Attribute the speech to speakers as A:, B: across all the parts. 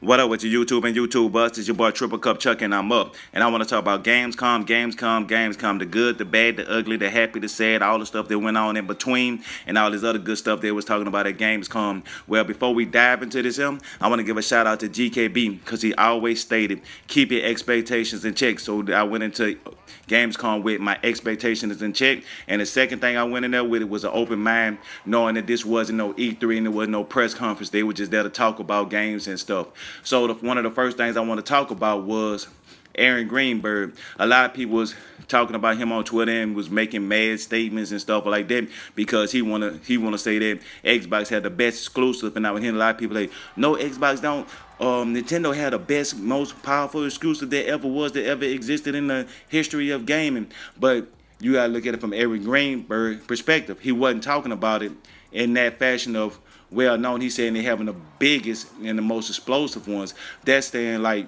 A: What up with your YouTube and YouTube bust? It's your boy Triple Cup Chuck and I'm up. And I want to talk about Gamescom, the good, the bad, the ugly, the happy, the sad, all the stuff that went on in between, and all this other good stuff they was talking about at Gamescom. Well, before we dive into this, I want to give a shout out to GKB because he always stated, keep your expectations in check. So I went into Gamescom with my expectations in check. And the second thing I went in there with it was an open mind, knowing that this wasn't no E3 and there was no press conference. They were just there to talk about games and stuff. So one of the first things I want to talk about was Aaron Greenberg. A lot of people was talking about him on Twitter and was making mad statements and stuff like that because he wanna say that Xbox had the best exclusive, and I was hearing a lot of people say, no, Xbox don't. Nintendo had the best, most powerful exclusive that ever existed in the history of gaming. But you gotta look at it from Aaron Greenberg perspective. He wasn't talking about it in that fashion of well known. He's saying they're having the biggest and the most explosive ones. That's saying like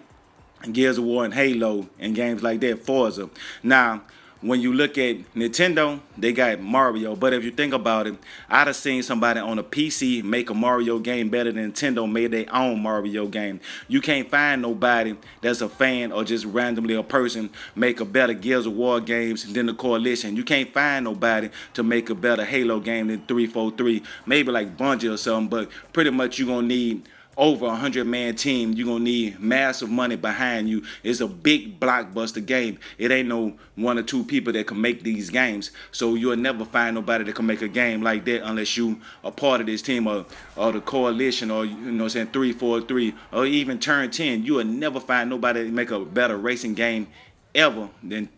A: Gears of War and Halo and games like that, Forza. Now, when you look at Nintendo, they got Mario. But if you think about it, I'd have seen somebody on a PC make a Mario game better than Nintendo made their own Mario game. You can't find nobody that's a fan or just randomly a person make a better Gears of War games than the Coalition. You can't find nobody to make a better Halo game than 343. Maybe like Bungie or something, but pretty much you're going to need over 100-man team. You're going to need massive money behind you. It's a big blockbuster game. It ain't no one or two people that can make these games. So you'll never find nobody that can make a game like that unless you a part of this team or the Coalition or, 343 or even Turn 10. You will never find nobody that make a better racing game ever than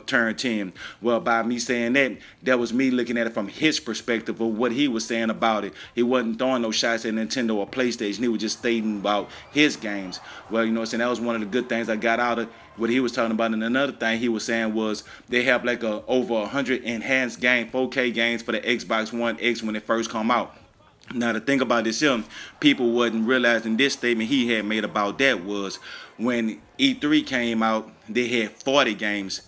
A: Turn 10. Well, by me saying that was me looking at it from his perspective of what he was saying about it. He wasn't throwing no shots at Nintendo or PlayStation. He was just stating about his games. Well, that was one of the good things I got out of what he was talking about. And another thing he was saying was they have like over 100 enhanced game, 4K games for the Xbox One X when it first come out. Now, the thing about this people wasn't realizing this statement he had made about that was when E3 came out, they had 40 games.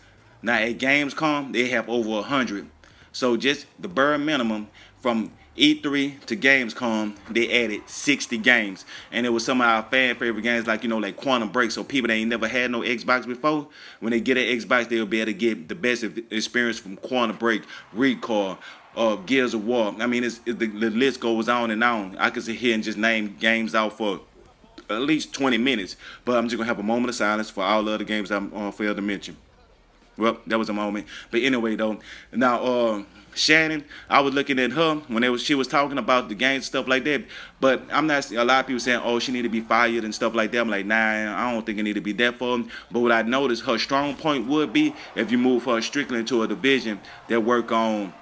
A: Now, at Gamescom, they have over 100. So just the bare minimum from E3 to Gamescom, they added 60 games. And it was some of our fan favorite games like Quantum Break. So people that ain't never had no Xbox before, when they get an Xbox, they'll be able to get the best experience from Quantum Break, Recall, Gears of War. I mean, the list goes on and on. I could sit here and just name games out for at least 20 minutes. But I'm just going to have a moment of silence for all the other games I'm failed to mention. Well, that was a moment. But anyway, though, now Shannon, I was looking at her when she was talking about the game stuff like that. But I'm not. A lot of people saying, "Oh, she need to be fired and stuff like that." I'm like, nah, I don't think it need to be that far. But what I noticed, her strong point would be if you move her strictly into a division that work on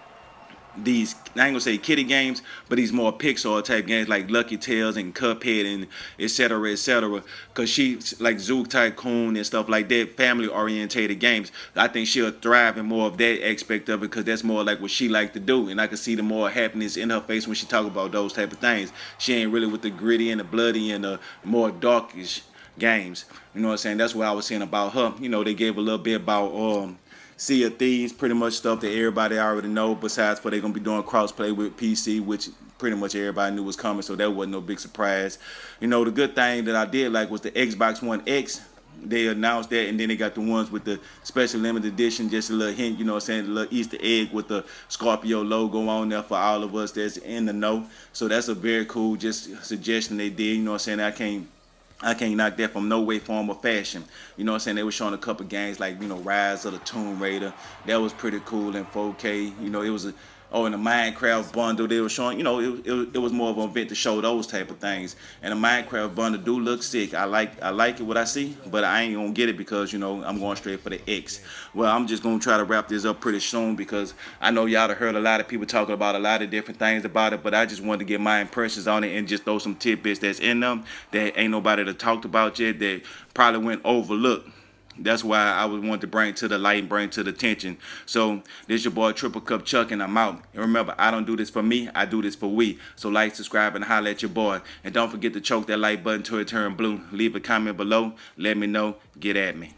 A: these, I ain't gonna say kiddie games, but these more Pixar type games like Lucky Tales and Cuphead and etc. Cause she like Zoo Tycoon and stuff like that, family orientated games. I think she'll thrive in more of that aspect of it, cause that's more like what she like to do, and I can see the more happiness in her face when she talk about those type of things. She ain't really with the gritty and the bloody and the more darkish games. You know what I'm saying? That's what I was saying about her. They gave a little bit about Sea of Thieves, pretty much stuff that everybody already know, besides for they're going to be doing crossplay with PC, which pretty much everybody knew was coming, so that wasn't no big surprise. The good thing that I did like was the Xbox One X. They announced that, and then they got the ones with the special limited edition, just a little hint, a little Easter egg with the Scorpio logo on there for all of us that's in the know. So that's a very cool just suggestion they did, I can't knock that from no way, form, or fashion. They were showing a couple games like, Rise of the Tomb Raider. That was pretty cool in 4K. It was in the Minecraft bundle they were showing, it was more of an event to show those type of things. And the Minecraft bundle do look sick. I like it what I see, but I ain't gonna get it because, I'm going straight for the X. Well, I'm just gonna try to wrap this up pretty soon because I know y'all have heard a lot of people talking about a lot of different things about it, but I just wanted to get my impressions on it and just throw some tidbits that's in them that ain't nobody that talked about yet that probably went overlooked. That's why I would want to bring to the light and bring to the attention. So this your boy Triple Cup Chuck, and I'm out. And remember, I don't do this for me, I do this for we. So like, subscribe, and holler at your boy. And don't forget to choke that like button till it turn blue. Leave a comment below. Let me know. Get at me.